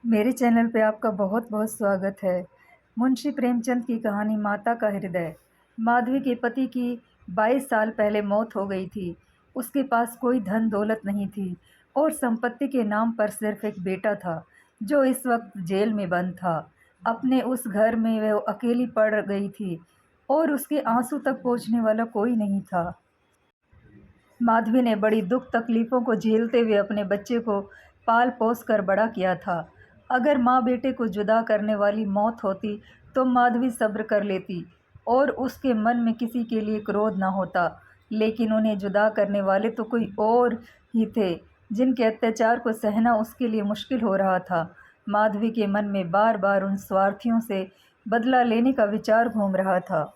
मेरे चैनल पे आपका बहुत बहुत स्वागत है। मुंशी प्रेमचंद की कहानी माता का हृदय। माधवी के पति की 22 साल पहले मौत हो गई थी। उसके पास कोई धन दौलत नहीं थी और संपत्ति के नाम पर सिर्फ एक बेटा था जो इस वक्त जेल में बंद था। अपने उस घर में वह अकेली पड़ गई थी और उसके आंसू तक पहुंचने वाला कोई नहीं था। माधवी ने बड़ी दुख तकलीफ़ों को झेलते हुए अपने बच्चे को पाल पोस कर बड़ा किया था। अगर माँ बेटे को जुदा करने वाली मौत होती तो माधवी सब्र कर लेती और उसके मन में किसी के लिए क्रोध ना होता। लेकिन उन्हें जुदा करने वाले तो कोई और ही थे जिनके अत्याचार को सहना उसके लिए मुश्किल हो रहा था। माधवी के मन में बार बार उन स्वार्थियों से बदला लेने का विचार घूम रहा था।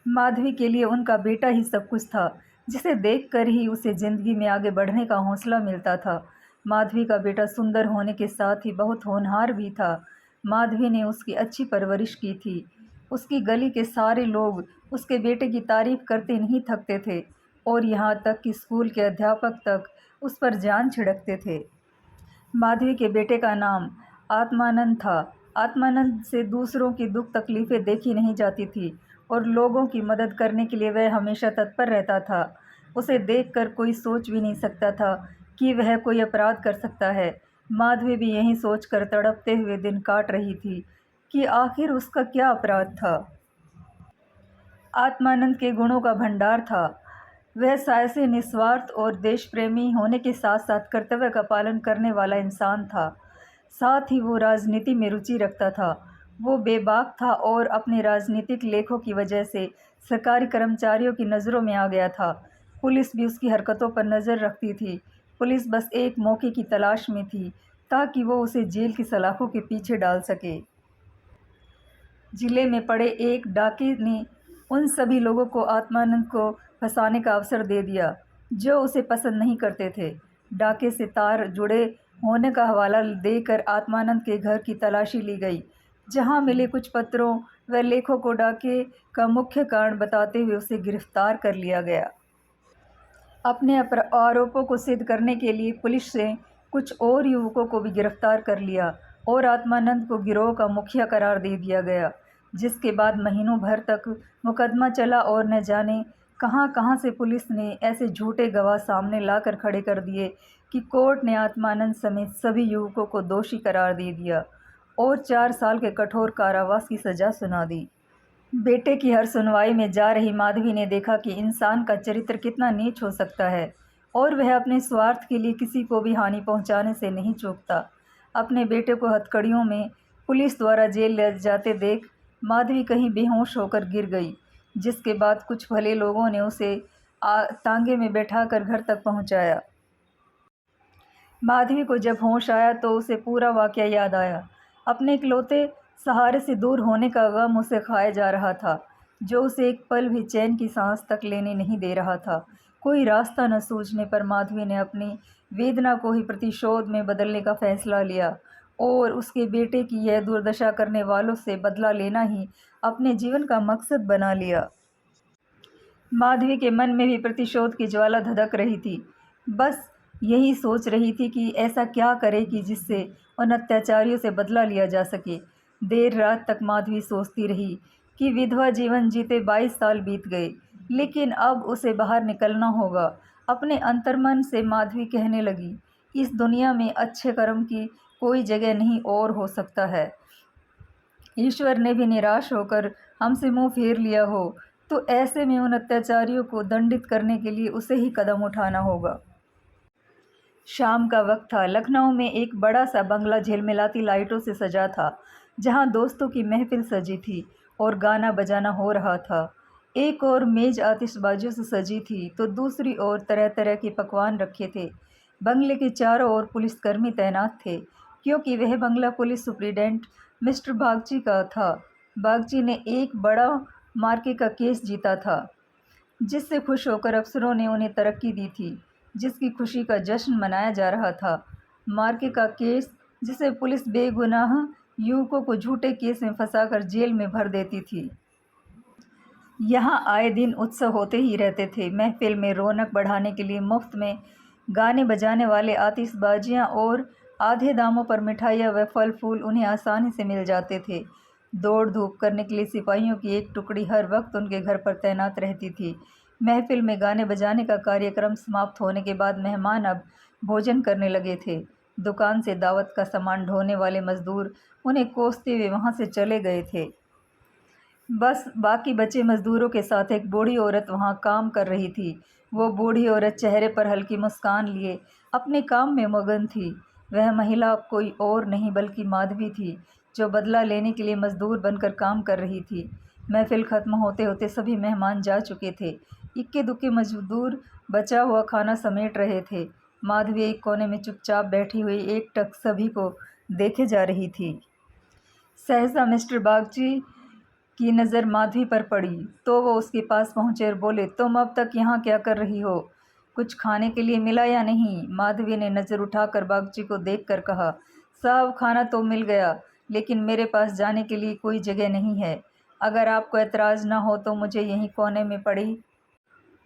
माधवी के लिए उनका बेटा ही सब कुछ था, जिसे देखकर ही उसे ज़िंदगी में आगे बढ़ने का हौसला मिलता था। माधवी का बेटा सुंदर होने के साथ ही बहुत होनहार भी था। माधवी ने उसकी अच्छी परवरिश की थी। उसकी गली के सारे लोग उसके बेटे की तारीफ़ करते नहीं थकते थे और यहाँ तक कि स्कूल के अध्यापक तक उस पर जान छिड़कते थे। माधवी के बेटे का नाम आत्मानंद था। आत्मानंद से दूसरों की दुख तकलीफ़ें देखी नहीं जाती थी और लोगों की मदद करने के लिए वह हमेशा तत्पर रहता था। उसे देखकर कोई सोच भी नहीं सकता था कि वह कोई अपराध कर सकता है। माधवी भी यही सोचकर तड़पते हुए दिन काट रही थी कि आखिर उसका क्या अपराध था। आत्मानंद के गुणों का भंडार था। वह साहसी, निस्वार्थ और देशप्रेमी होने के साथ साथ कर्तव्य का पालन करने वाला इंसान था। साथ ही वो राजनीति में रुचि रखता था। वो बेबाक था और अपने राजनीतिक लेखों की वजह से सरकारी कर्मचारियों की नज़रों में आ गया था। पुलिस भी उसकी हरकतों पर नज़र रखती थी। पुलिस बस एक मौके की तलाश में थी ताकि वो उसे जेल की सलाखों के पीछे डाल सके। जिले में पड़े एक डाके ने उन सभी लोगों को आत्मानंद को फंसाने का अवसर दे दिया जो उसे पसंद नहीं करते थे। डाके से तार जुड़े होने का हवाला देकर आत्मानंद के घर की तलाशी ली गई। जहां मिले कुछ पत्रों व लेखों को डाके का मुख्य कारण बताते हुए उसे गिरफ्तार कर लिया गया। अपने आरोपों को सिद्ध करने के लिए पुलिस ने कुछ और युवकों को भी गिरफ्तार कर लिया और आत्मानंद को गिरोह का मुखिया करार दे दिया गया। जिसके बाद महीनों भर तक मुकदमा चला और न जाने कहां कहां से पुलिस ने ऐसे झूठे गवाह सामने लाकर खड़े कर दिए कि कोर्ट ने आत्मानंद समेत सभी युवकों को दोषी करार दे दिया और 4 साल के कठोर कारावास की सज़ा सुना दी। बेटे की हर सुनवाई में जा रही माधवी ने देखा कि इंसान का चरित्र कितना नीच हो सकता है और वह अपने स्वार्थ के लिए किसी को भी हानि पहुंचाने से नहीं चूकता। अपने बेटे को हथकड़ियों में पुलिस द्वारा जेल ले जाते देख माधवी कहीं बेहोश होकर गिर गई, जिसके बाद कुछ भले लोगों ने उसे तांगे में बैठाकर घर तक पहुंचाया। माधवी को जब होश आया तो उसे पूरा वाक़या याद आया। अपने इकलौते सहारे से दूर होने का गम उसे खाए जा रहा था, जो उसे एक पल भी चैन की सांस तक लेने नहीं दे रहा था। कोई रास्ता न सूझने पर माधवी ने अपनी वेदना को ही प्रतिशोध में बदलने का फ़ैसला लिया और उसके बेटे की यह दुर्दशा करने वालों से बदला लेना ही अपने जीवन का मकसद बना लिया। माधवी के मन में भी प्रतिशोध की ज्वाला धधक रही थी। बस यही सोच रही थी कि ऐसा क्या करे कि जिससे उन अत्याचारियों से बदला लिया जा सके। देर रात तक माधवी सोचती रही कि विधवा जीवन जीते 22 साल बीत गए, लेकिन अब उसे बाहर निकलना होगा। अपने अंतर्मन से माधवी कहने लगी, इस दुनिया में अच्छे कर्म की कोई जगह नहीं और हो सकता है। ईश्वर ने भी निराश होकर हमसे मुंह फेर लिया हो तो ऐसे में उन अत्याचारियों को दंडित करने के लिए उसे ही कदम उठाना होगा। शाम का वक्त था। लखनऊ में एक बड़ा सा बंगला झिलमिलाती लाइटों से सजा था, जहां दोस्तों की महफिल सजी थी और गाना बजाना हो रहा था। एक और मेज आतिशबाजियों से सजी थी तो दूसरी ओर तरह तरह के पकवान रखे थे। बंगले के चारों ओर पुलिसकर्मी तैनात थे, क्योंकि वह बंगला पुलिस सुप्रीडेंट मिस्टर बागची का था। बागची ने एक बड़ा मार्के का केस जीता था, जिससे खुश होकर अफसरों ने उन्हें तरक्की दी थी, जिसकी खुशी का जश्न मनाया जा रहा था। मार्के का केस, जिसे पुलिस बेगुनाह युवकों को झूठे केस में फंसाकर जेल में भर देती थी। यहाँ आए दिन उत्सव होते ही रहते थे। महफिल में रौनक बढ़ाने के लिए मुफ्त में गाने बजाने वाले, आतिशबाजियाँ और आधे दामों पर मिठाइयाँ व फल फूल उन्हें आसानी से मिल जाते थे। दौड़ धूप करने के लिए सिपाहियों की एक टुकड़ी हर वक्त उनके घर पर तैनात रहती थी। महफिल में गाने बजाने का कार्यक्रम समाप्त होने के बाद मेहमान अब भोजन करने लगे थे। दुकान से दावत का सामान ढोने वाले मजदूर उन्हें कोसते हुए वहाँ से चले गए थे। बस बाकी बचे मजदूरों के साथ एक बूढ़ी औरत वहाँ काम कर रही थी। वो बूढ़ी औरत चेहरे पर हल्की मुस्कान लिए अपने काम में मगन थी। वह महिला कोई और नहीं बल्कि माधवी थी, जो बदला लेने के लिए मजदूर बनकर काम कर रही थी। महफिल ख़त्म होते होते सभी मेहमान जा चुके थे। इक्के दुक्के मजदूर बचा हुआ खाना समेट रहे थे। माधवी एक कोने में चुपचाप बैठी हुई एकटक सभी को देखे जा रही थी। सहसा मिस्टर बागची की नज़र माधवी पर पड़ी तो वो उसके पास पहुँचे और बोले, तुम अब तक यहाँ क्या कर रही हो? कुछ खाने के लिए मिला या नहीं? माधवी ने नज़र उठाकर बागची को देखकर कहा, साहब खाना तो मिल गया, लेकिन मेरे पास जाने के लिए कोई जगह नहीं है। अगर आपको एतराज़ ना हो तो मुझे यहीं कोने में पड़ी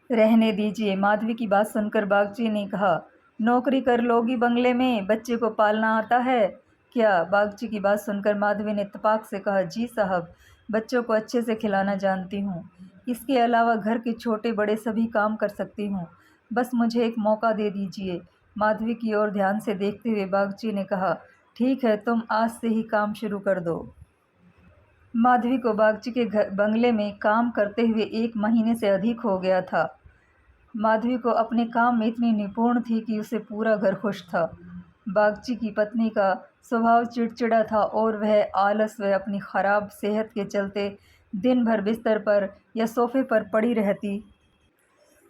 रहने दीजिए। माधवी की बात सुनकर बागची ने कहा, नौकरी कर लोगी बंगले में, बच्चे को पालना आता है क्या? बागची की बात सुनकर माधवी ने इत्तेफाक से कहा, जी साहब, बच्चों को अच्छे से खिलाना जानती हूँ। इसके अलावा घर के छोटे बड़े सभी काम कर सकती हूँ। बस मुझे एक मौका दे दीजिए। माधवी की ओर ध्यान से देखते हुए बागची ने कहा, ठीक है, तुम आज से ही काम शुरू कर दो। माधवी को बागची के घर बंगले में काम करते हुए 1 महीने से अधिक हो गया था। माधवी को अपने काम में इतनी निपुण थी कि उसे पूरा घर खुश था। बागची की पत्नी का स्वभाव चिड़चिड़ा था और वह आलस व अपनी ख़राब सेहत के चलते दिन भर बिस्तर पर या सोफ़े पर पड़ी रहती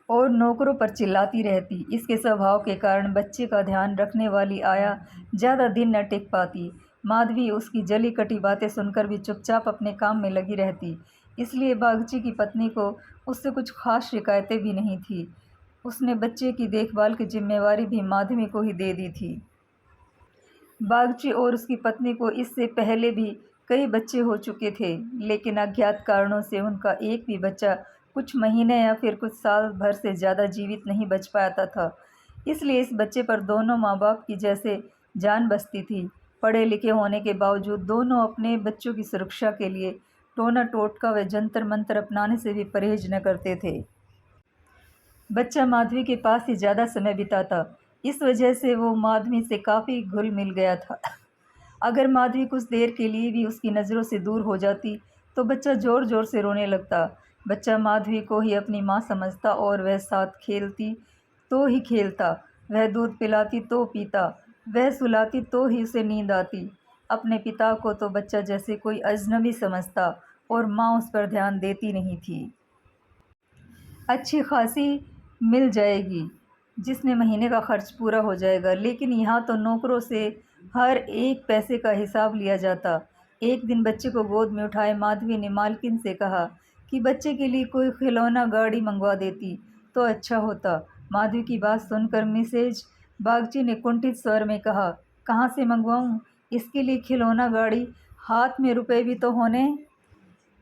और नौकरों पर चिल्लाती रहती। इसके स्वभाव के कारण बच्चे का ध्यान रखने वाली आया ज़्यादा दिन न टिक पाती। माधवी उसकी जली कटी बातें सुनकर भी चुपचाप अपने काम में लगी रहती, इसलिए बागची की पत्नी को उससे कुछ खास शिकायतें भी नहीं थी। उसने बच्चे की देखभाल की जिम्मेवारी भी माधवी को ही दे दी थी। बागची और उसकी पत्नी को इससे पहले भी कई बच्चे हो चुके थे, लेकिन अज्ञात कारणों से उनका एक भी बच्चा कुछ महीने या फिर कुछ साल भर से ज़्यादा जीवित नहीं बच पाता था। इसलिए इस बच्चे पर दोनों माँ बाप की जैसे जान बसती थी। पढ़े लिखे होने के बावजूद दोनों अपने बच्चों की सुरक्षा के लिए टोना टोटका व जंतर मंतर अपनाने से भी परहेज न करते थे। बच्चा माधवी के पास ही ज़्यादा समय बिताता, इस वजह से वो माधवी से काफ़ी घुल मिल गया था। अगर माधवी कुछ देर के लिए भी उसकी नज़रों से दूर हो जाती तो बच्चा ज़ोर ज़ोर से रोने लगता। बच्चा माधवी को ही अपनी माँ समझता और वह साथ खेलती तो ही खेलता, वह दूध पिलाती तो पीता, वह सुलाती तो ही उसे नींद आती। अपने पिता को तो बच्चा जैसे कोई अजनबी समझता और माँ उस पर ध्यान देती नहीं थी। अच्छी खासी मिल जाएगी जिसमें महीने का खर्च पूरा हो जाएगा, लेकिन यहाँ तो नौकरों से हर एक पैसे का हिसाब लिया जाता। एक दिन बच्चे को गोद में उठाए माधवी ने मालकिन से कहा कि बच्चे के लिए कोई खिलौना गाड़ी मंगवा देती तो अच्छा होता। माधवी की बात सुनकर मिसेज बागची ने कुंठित स्वर में कहा, कहाँ से मंगवाऊँ? इसके लिए खिलौना गाड़ी? हाथ में रुपए भी तो होने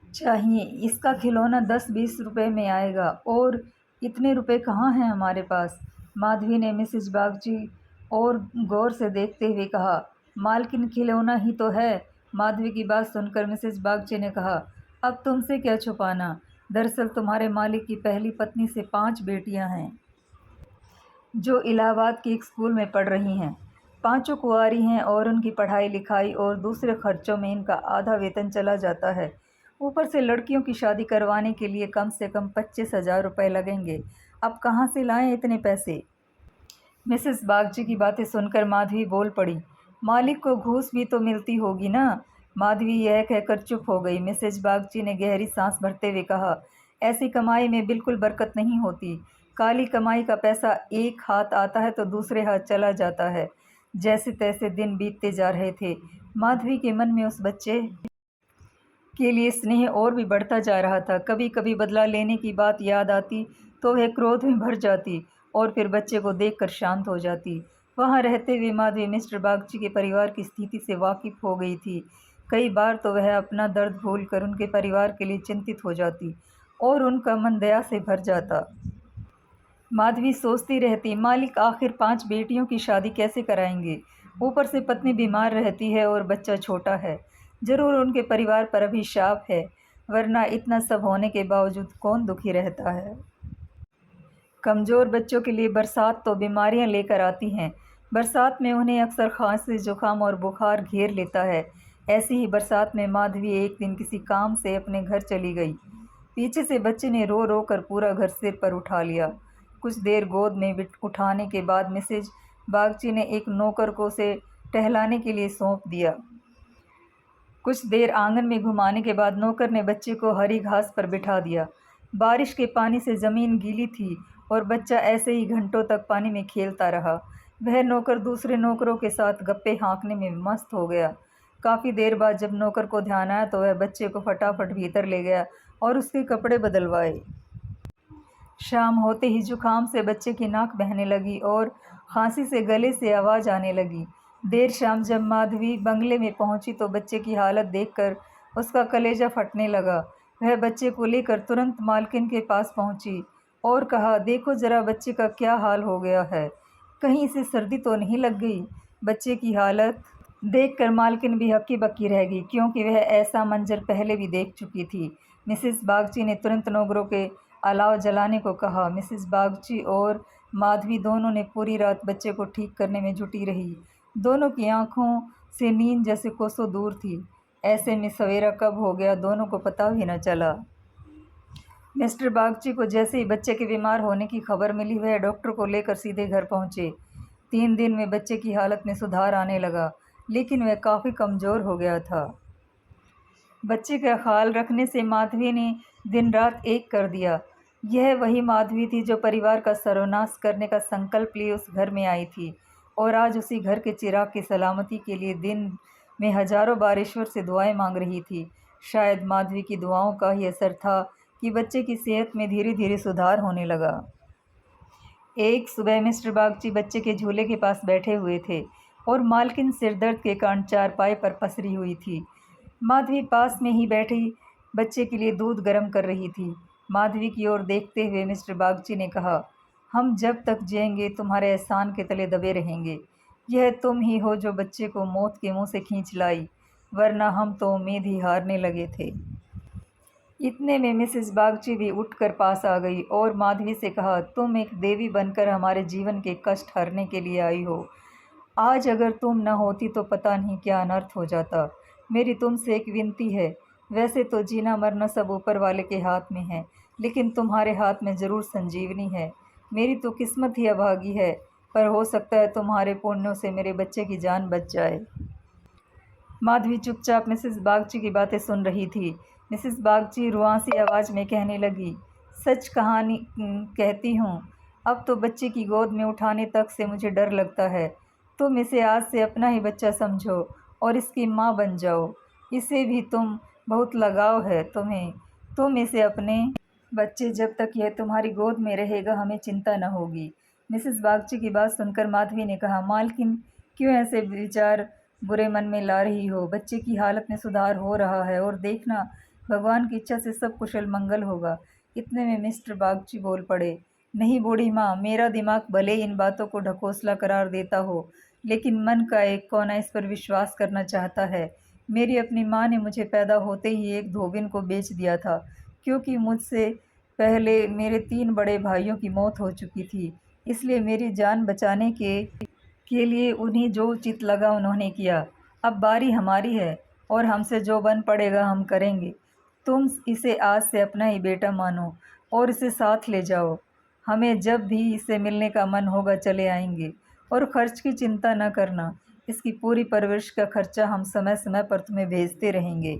चाहिए। इसका खिलौना 10-20 रुपए में आएगा और इतने रुपए कहाँ हैं हमारे पास? माधवी ने मिसेज बागची और गौर से देखते हुए कहा, मालकिन खिलौना ही तो है। माधवी की बात सुनकर मिसेज बागची ने कहा, अब तुमसे क्या छुपाना, दरअसल तुम्हारे मालिक की पहली पत्नी से 5 बेटियां हैं जो इलाहाबाद के एक स्कूल में पढ़ रही हैं। पांचों कुंवारी हैं और उनकी पढ़ाई लिखाई और दूसरे खर्चों में इनका आधा वेतन चला जाता है। ऊपर से लड़कियों की शादी करवाने के लिए कम से कम 25,000 रुपये लगेंगे। अब कहाँ से लाएं इतने पैसे? मिसेस बागची की बातें सुनकर माधवी बोल पड़ी, मालिक को घूस भी तो मिलती होगी ना? माधवी यह कहकर चुप हो गई। मिसेस बागची ने गहरी सांस भरते हुए कहा, ऐसी कमाई में बिल्कुल बरकत नहीं होती। काली कमाई का पैसा एक हाथ आता है तो दूसरे हाथ चला जाता है। जैसे तैसे दिन बीतते जा रहे थे। माधवी के मन में उस बच्चे के लिए स्नेह और भी बढ़ता जा रहा था। कभी कभी बदला लेने की बात याद आती तो वह क्रोध में भर जाती और फिर बच्चे को देखकर शांत हो जाती। वहाँ रहते हुए माधवी मिस्टर बागची के परिवार की स्थिति से वाकिफ़ हो गई थी। कई बार तो वह अपना दर्द भूलकर उनके परिवार के लिए चिंतित हो जाती और उनका मन दया से भर जाता। माधवी सोचती रहती, मालिक आखिर 5 बेटियों की शादी कैसे कराएंगे? ऊपर से पत्नी बीमार रहती है और बच्चा छोटा है। ज़रूर उनके परिवार पर अभिशाप है, वरना इतना सब होने के बावजूद कौन दुखी रहता है। कमज़ोर बच्चों के लिए बरसात तो बीमारियां लेकर आती हैं। बरसात में उन्हें अक्सर खांसी, जुकाम और बुखार घेर लेता है। ऐसी ही बरसात में माधवी एक दिन किसी काम से अपने घर चली गई। पीछे से बच्चे ने रो रो कर पूरा घर सिर पर उठा लिया। कुछ देर गोद में उठाने के बाद मिसेज बागची ने एक नौकर को उसे टहलाने के लिए सौंप दिया। कुछ देर आंगन में घुमाने के बाद नौकर ने बच्चे को हरी घास पर बिठा दिया। बारिश के पानी से ज़मीन गीली थी और बच्चा ऐसे ही घंटों तक पानी में खेलता रहा। वह नौकर दूसरे नौकरों के साथ गप्पे हाँकने में मस्त हो गया। काफ़ी देर बाद जब नौकर को ध्यान आया तो वह बच्चे को फटाफट भीतर ले गया और उसके कपड़े बदलवाए। शाम होते ही जुकाम से बच्चे की नाक बहने लगी और खांसी से गले से आवाज़ आने लगी। देर शाम जब माधवी बंगले में पहुंची तो बच्चे की हालत देखकर उसका कलेजा फटने लगा। वह बच्चे को लेकर तुरंत मालकिन के पास पहुंची और कहा, देखो ज़रा बच्चे का क्या हाल हो गया है, कहीं इसे सर्दी तो नहीं लग गई। बच्चे की हालत देखकर मालकिन भी हक्की बक्की रह गई, क्योंकि वह ऐसा मंजर पहले भी देख चुकी थी। मिसेस बागची ने तुरंत नौकरों के अलाव जलाने को कहा। मिसेस बागची और माधवी दोनों ने पूरी रात बच्चे को ठीक करने में जुटी रही। दोनों की आंखों से नींद जैसे कोसों दूर थी। ऐसे में सवेरा कब हो गया दोनों को पता भी न चला। मिस्टर बागची को जैसे ही बच्चे के बीमार होने की खबर मिली, वह डॉक्टर को लेकर सीधे घर पहुंचे। 3 दिन में बच्चे की हालत में सुधार आने लगा, लेकिन वह काफ़ी कमज़ोर हो गया था। बच्चे का ख्याल रखने से माधवी ने दिन रात एक कर दिया। यह वही माधवी थी जो परिवार का सर्वनाश करने का संकल्प लिए उस घर में आई थी और आज उसी घर के चिराग की सलामती के लिए दिन में हजारों बार ईश्वर से दुआएं मांग रही थी। शायद माधवी की दुआओं का ही असर था कि बच्चे की सेहत में धीरे धीरे सुधार होने लगा। एक सुबह मिस्टर बागची बच्चे के झूले के पास बैठे हुए थे और मालकिन सिरदर्द के कारण चारपाई पर पसरी हुई थी। माधवी पास में ही बैठी बच्चे के लिए दूध गर्म कर रही थी। माधवी की ओर देखते हुए मिस्टर बागची ने कहा, हम जब तक जिएंगे तुम्हारे एहसान के तले दबे रहेंगे। यह तुम ही हो जो बच्चे को मौत के मुंह से खींच लाई, वरना हम तो उम्मीद ही हारने लगे थे। इतने में मिसेस बागची भी उठकर पास आ गई और माधवी से कहा, तुम एक देवी बनकर हमारे जीवन के कष्ट हरने के लिए आई हो। आज अगर तुम न होती तो पता नहीं क्या अनर्थ हो जाता। मेरी तुमसे एक विनती है। वैसे तो जीना मरना सब ऊपर वाले के हाथ में है, लेकिन तुम्हारे हाथ में ज़रूर संजीवनी है। मेरी तो किस्मत ही अभागी है, पर हो सकता है तुम्हारे पुण्यों से मेरे बच्चे की जान बच जाए। माधवी चुपचाप मिसेस बागची की बातें सुन रही थी। मिसेस बागची रुआंसी आवाज़ में कहने लगी, सच कहानी कहती हूँ, अब तो बच्चे की गोद में उठाने तक से मुझे डर लगता है। तुम इसे आज से अपना ही बच्चा समझो और इसकी माँ बन जाओ। इसे भी तुम बहुत लगाव है तुम्हें। तुम इसे अपने बच्चे जब तक यह तुम्हारी गोद में रहेगा हमें चिंता न होगी। मिसेस बागची की बात सुनकर माधवी ने कहा, मालकिन क्यों ऐसे विचार बुरे मन में ला रही हो। बच्चे की हालत में सुधार हो रहा है और देखना भगवान की इच्छा से सब कुशल मंगल होगा। इतने में मिस्टर बागची बोल पड़े, नहीं बूढ़ी माँ, मेरा दिमाग भले इन बातों को ढकोसला करार देता हो, लेकिन मन का एक कोना इस पर विश्वास करना चाहता है। मेरी अपनी माँ ने मुझे पैदा होते ही एक धोबिन को बेच दिया था, क्योंकि मुझसे पहले मेरे 3 बड़े भाइयों की मौत हो चुकी थी। इसलिए मेरी जान बचाने के लिए उन्हें जो उचित लगा उन्होंने किया। अब बारी हमारी है और हमसे जो बन पड़ेगा हम करेंगे। तुम इसे आज से अपना ही बेटा मानो और इसे साथ ले जाओ। हमें जब भी इसे मिलने का मन होगा चले आएंगे और खर्च की चिंता न करना। इसकी पूरी परवरिश का खर्चा हम समय समय पर तुम्हें भेजते रहेंगे।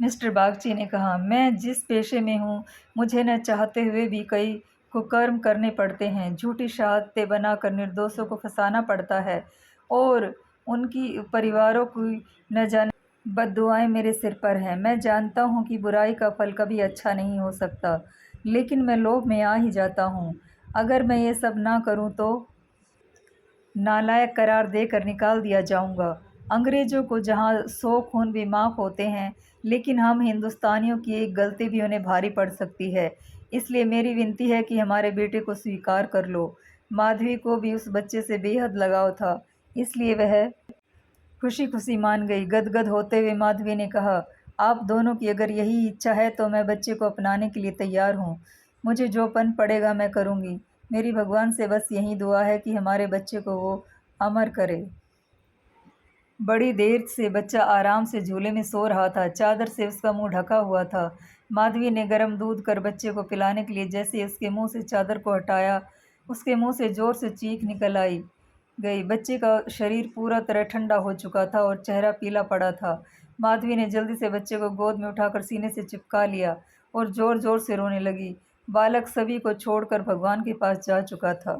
मिस्टर बागची ने कहा, मैं जिस पेशे में हूँ मुझे न चाहते हुए भी कई कुकर्म करने पड़ते हैं। झूठी शहादतें बनाकर निर्दोषों को फंसाना पड़ता है और उनकी परिवारों की न जाने बद्दुआएं मेरे सिर पर हैं। मैं जानता हूँ कि बुराई का फल कभी अच्छा नहीं हो सकता, लेकिन मैं लोभ में आ ही जाता हूँ। अगर मैं ये सब ना करूँ तो नालायक करार देकर निकाल दिया जाऊंगा। अंग्रेज़ों को जहाँ 100 खून भी माफ़ होते हैं, लेकिन हम हिंदुस्तानियों की एक गलती भी उन्हें भारी पड़ सकती है। इसलिए मेरी विनती है कि हमारे बेटे को स्वीकार कर लो। माधवी को भी उस बच्चे से बेहद लगाव था, इसलिए वह खुशी खुशी मान गई। गदगद होते हुए माधवी ने कहा, आप दोनों की अगर यही इच्छा है तो मैं बच्चे को अपनाने के लिए तैयार हूँ। मुझे जो पन पड़ेगा मैं करूँगी। मेरी भगवान से बस यही दुआ है कि हमारे बच्चे को वो अमर करे। बड़ी देर से बच्चा आराम से झूले में सो रहा था। चादर से उसका मुंह ढका हुआ था। माधवी ने गर्म दूध कर बच्चे को पिलाने के लिए जैसे ही उसके मुंह से चादर को हटाया, उसके मुंह से जोर से चीख निकल आई गई। बच्चे का शरीर पूरा तरह ठंडा हो चुका था और चेहरा पीला पड़ा था। माधवी ने जल्दी से बच्चे को गोद में उठाकर सीने से चिपका लिया और जोर जोर से रोने लगी। बालक सभी को छोड़कर भगवान के पास जा चुका था।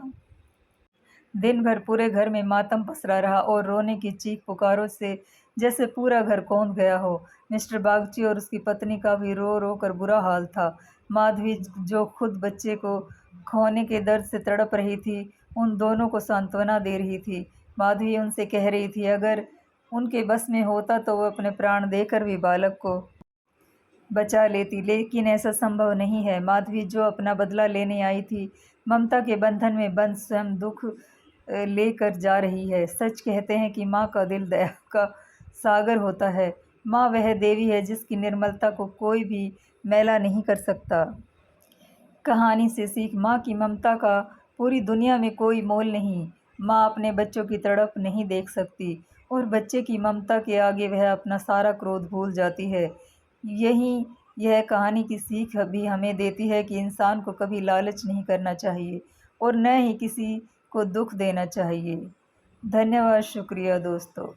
दिन भर पूरे घर में मातम पसरा रहा और रोने की चीख पुकारों से जैसे पूरा घर कौंध गया हो। मिस्टर बागची और उसकी पत्नी का भी रो रो कर बुरा हाल था। माधवी, जो खुद बच्चे को खोने के दर्द से तड़प रही थी, उन दोनों को सांत्वना दे रही थी। माधवी उनसे कह रही थी, अगर उनके बस में होता तो वो अपने प्राण देकर भी बालक को बचा लेती, लेकिन ऐसा संभव नहीं है। माधवी, जो अपना बदला लेने आई थी, ममता के बंधन में बंध स्वयं दुख लेकर जा रही है। सच कहते हैं कि माँ का दिल दया का सागर होता है। माँ वह देवी है जिसकी निर्मलता को कोई भी मैला नहीं कर सकता। कहानी से सीख, माँ की ममता का पूरी दुनिया में कोई मोल नहीं। माँ अपने बच्चों की तड़प नहीं देख सकती और बच्चे की ममता के आगे वह अपना सारा क्रोध भूल जाती है। यही यह कहानी की सीख भी हमें देती है कि इंसान को कभी लालच नहीं करना चाहिए और न ही किसी को दुख देना चाहिए। धन्यवाद, शुक्रिया दोस्तों।